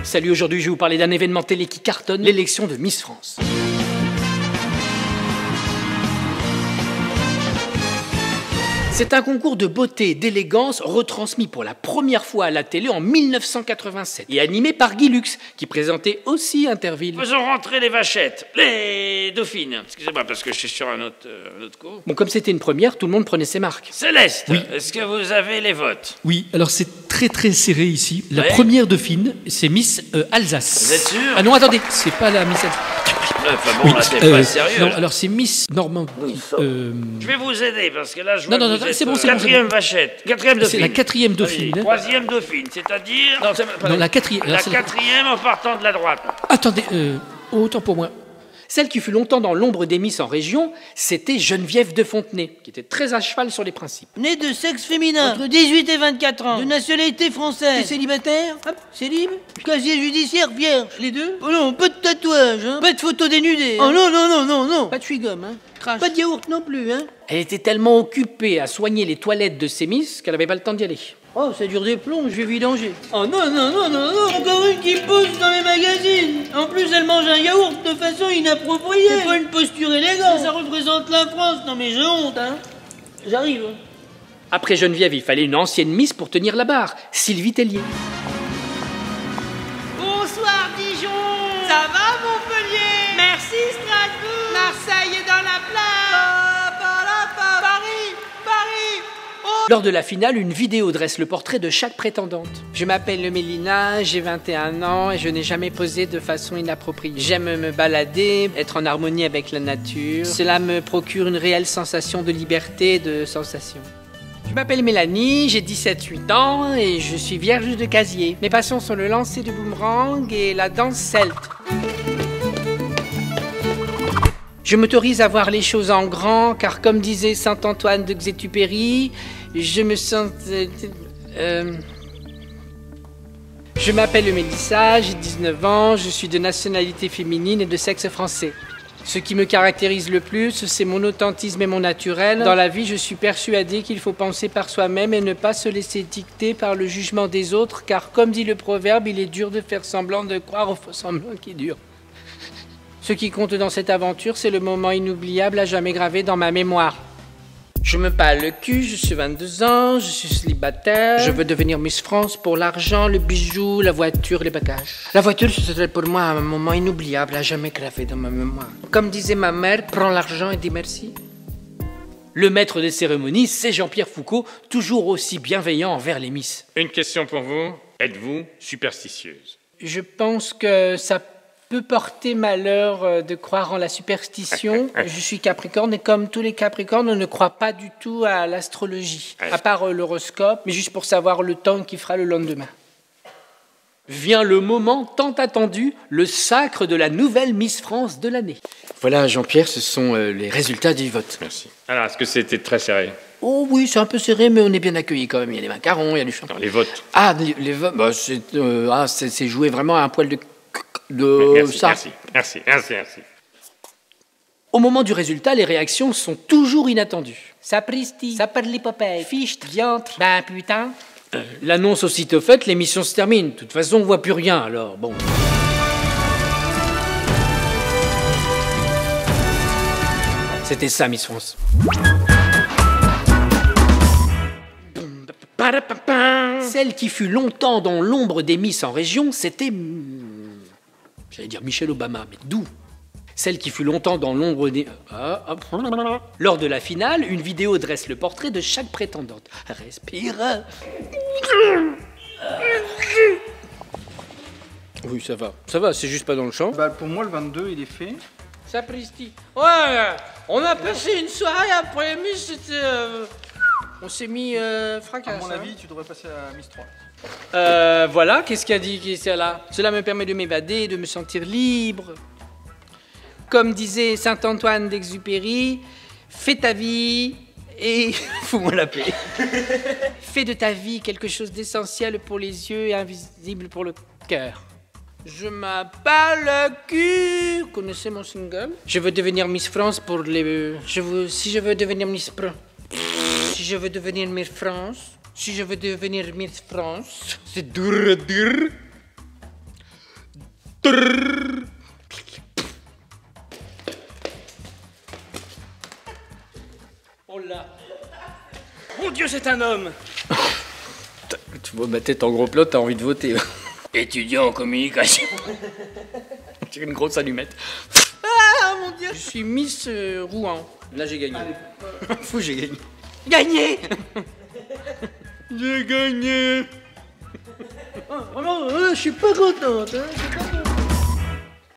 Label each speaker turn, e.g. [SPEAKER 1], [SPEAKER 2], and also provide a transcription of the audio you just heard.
[SPEAKER 1] Salut, aujourd'hui je vais vous parler d'un événement télé qui cartonne, l'élection de Miss France. C'est un concours de beauté et d'élégance retransmis pour la première fois à la télé en 1987 et animé par Guy Lux, qui présentait aussi Interville.
[SPEAKER 2] Faisons rentrer les vachettes, les dauphines. Excusez-moi, parce que je suis sur un autre coup.
[SPEAKER 1] Bon, comme c'était une première, tout le monde prenait ses marques.
[SPEAKER 2] Céleste,
[SPEAKER 3] Oui.
[SPEAKER 2] est-ce que vous avez les votes?
[SPEAKER 3] Oui, alors c'est très serré ici. La
[SPEAKER 2] Ouais.
[SPEAKER 3] première dauphine, c'est Miss Alsace.
[SPEAKER 2] Vous êtes sûr?
[SPEAKER 3] Ah non, attendez, c'est pas la Miss Alsace.
[SPEAKER 2] Enfin bon, là, t'es pas sérieux.
[SPEAKER 3] Non,
[SPEAKER 2] là.
[SPEAKER 3] alors c'est Miss Normandie.
[SPEAKER 2] Je vais vous aider, parce que là, je
[SPEAKER 3] Non,
[SPEAKER 2] vois
[SPEAKER 3] non,
[SPEAKER 2] que
[SPEAKER 3] non,
[SPEAKER 2] vous
[SPEAKER 3] c'est
[SPEAKER 2] êtes,
[SPEAKER 3] bon, c'est bon,
[SPEAKER 2] quatrième
[SPEAKER 3] c'est bon.
[SPEAKER 2] vachette, quatrième dauphine.
[SPEAKER 3] C'est la quatrième dauphine.
[SPEAKER 2] Allez, troisième dauphine, c'est-à-dire...
[SPEAKER 1] Non, c'est pas
[SPEAKER 3] Non, la quatrième.
[SPEAKER 2] La
[SPEAKER 3] alors, c'est
[SPEAKER 2] quatrième en partant de la droite.
[SPEAKER 3] Attendez, autant pour moi.
[SPEAKER 1] Celle qui fut longtemps dans l'ombre des Miss en région, c'était Geneviève de Fontenay, qui était très à cheval sur les principes.
[SPEAKER 4] Né de sexe féminin, entre 18 et 24 ans, de nationalité française. T'es célibataire? Hop, célib. Casier judiciaire vierge, les deux. Oh non, pas de tatouage, hein. Pas de photo dénudée. Oh non, non, non, non, non. Pas de chewing-gum, hein. Crash. Pas de yaourt non plus, hein.
[SPEAKER 1] Elle était tellement occupée à soigner les toilettes de ses Miss qu'elle n'avait pas le temps d'y aller.
[SPEAKER 4] Oh, ça dure des plombs, je vais vidanger. Oh non, non, non, non, non. Encore une qui pousse dans les magazines. En plus, elle mange un yaourt de façon inappropriée. C'est pas une posture élégante. Ça représente la France. Non mais j'ai honte, hein. J'arrive.
[SPEAKER 1] Après Geneviève, il fallait une ancienne Miss pour tenir la barre, Sylvie Tellier.
[SPEAKER 5] Bonsoir Dijon. Ça va Montpellier? Merci Strasbourg. Marseille est dans la place. Paris, Paris.
[SPEAKER 1] Lors de la finale, une vidéo dresse le portrait de chaque prétendante. Je m'appelle Mélina, j'ai 21 ans et je n'ai jamais posé de façon inappropriée. J'aime me balader, être en harmonie avec la nature. Cela me procure une réelle sensation de liberté et de sensation. Je m'appelle Mélanie, j'ai 17-8 ans et je suis vierge de casier. Mes passions sont le lancer de boomerang et la danse celte. Je m'autorise à voir les choses en grand, car comme disait saint Antoine de Xétupéry, je me sens... Je m'appelle Mélissa, j'ai 19 ans, je suis de nationalité féminine et de sexe français. Ce qui me caractérise le plus, c'est mon authentisme et mon naturel. Dans la vie, je suis persuadée qu'il faut penser par soi-même et ne pas se laisser dicter par le jugement des autres, car comme dit le proverbe, il est dur de faire semblant de croire au faux semblant qui dure. Ce qui compte dans cette aventure, c'est le moment inoubliable à jamais gravé dans ma mémoire. Je me pâle le cul, je suis 22 ans, je suis célibataire. Je veux devenir Miss France pour l'argent, le bijou, la voiture, les bagages. La voiture, ce serait pour moi un moment inoubliable à jamais gravé dans ma mémoire. Comme disait ma mère, prends l'argent et dis merci. Le maître des cérémonies, c'est Jean-Pierre Foucault, toujours aussi bienveillant envers les Miss.
[SPEAKER 6] Une question pour vous. Êtes-vous superstitieuse?
[SPEAKER 1] Je pense que ça peut porter malheur de croire en la superstition. Je suis Capricorne et comme tous les Capricornes, on ne croit pas du tout à l'astrologie, à part l'horoscope, mais juste pour savoir le temps qu'il fera le lendemain. Vient le moment tant attendu, le sacre de la nouvelle Miss France de l'année. Voilà, Jean-Pierre, ce sont les résultats du vote.
[SPEAKER 6] Merci. Alors, est-ce que c'était très serré?
[SPEAKER 1] Oh oui, c'est un peu serré, mais on est bien accueillis quand même. Il y a des macarons, il y a du champagne.
[SPEAKER 6] Non, les votes.
[SPEAKER 1] Ah, les votes, bah, c'est joué vraiment à un poil de
[SPEAKER 6] Merci,
[SPEAKER 1] ça.
[SPEAKER 6] merci.
[SPEAKER 1] Au moment du résultat, les réactions sont toujours inattendues. Sapristi, saperlipopette, fichte, diantre, ben putain. L'annonce aussitôt faite, l'émission se termine. De toute façon, on voit plus rien, alors bon. C'était ça, Miss France. Celle qui fut longtemps dans l'ombre des Miss en région, c'était... J'allais dire Michelle Obama, mais d'où? Celle qui fut longtemps dans l'ombre des... Lors de la finale, une vidéo dresse le portrait de chaque prétendante. Respire. Oui, ça va, c'est juste pas dans le champ.
[SPEAKER 7] Bah pour moi le 22 il est fait.
[SPEAKER 1] Sapristi. Ouais, on a passé une soirée après Miss, c'était... On s'est mis fracas.
[SPEAKER 7] À mon
[SPEAKER 1] hein.
[SPEAKER 7] avis tu devrais passer à Miss 3.
[SPEAKER 1] Voilà, qu'est-ce qu'a dit qui c'est là? Cela me permet de m'évader, de me sentir libre. Comme disait saint Antoine d'Exupéry, fais ta vie et fous-moi la paix. Fais de ta vie quelque chose d'essentiel pour les yeux et invisible pour le cœur. Je m'appelle le cul. Vous connaissez mon single? Je veux devenir Miss France pour les... Si je veux devenir Miss France, c'est dur à dire. Oh là.
[SPEAKER 2] Mon Dieu, c'est un homme.
[SPEAKER 1] Tu vois ma tête en gros plan, t'as envie de voter.
[SPEAKER 2] Étudiant en communication.
[SPEAKER 1] J'ai une grosse allumette.
[SPEAKER 4] Ah mon Dieu.
[SPEAKER 1] Je suis Miss Rouen. Là j'ai gagné. Fou, j'ai gagné.
[SPEAKER 4] Gagné.
[SPEAKER 1] J'ai gagné.
[SPEAKER 4] Vraiment, je suis pas contente. Hein.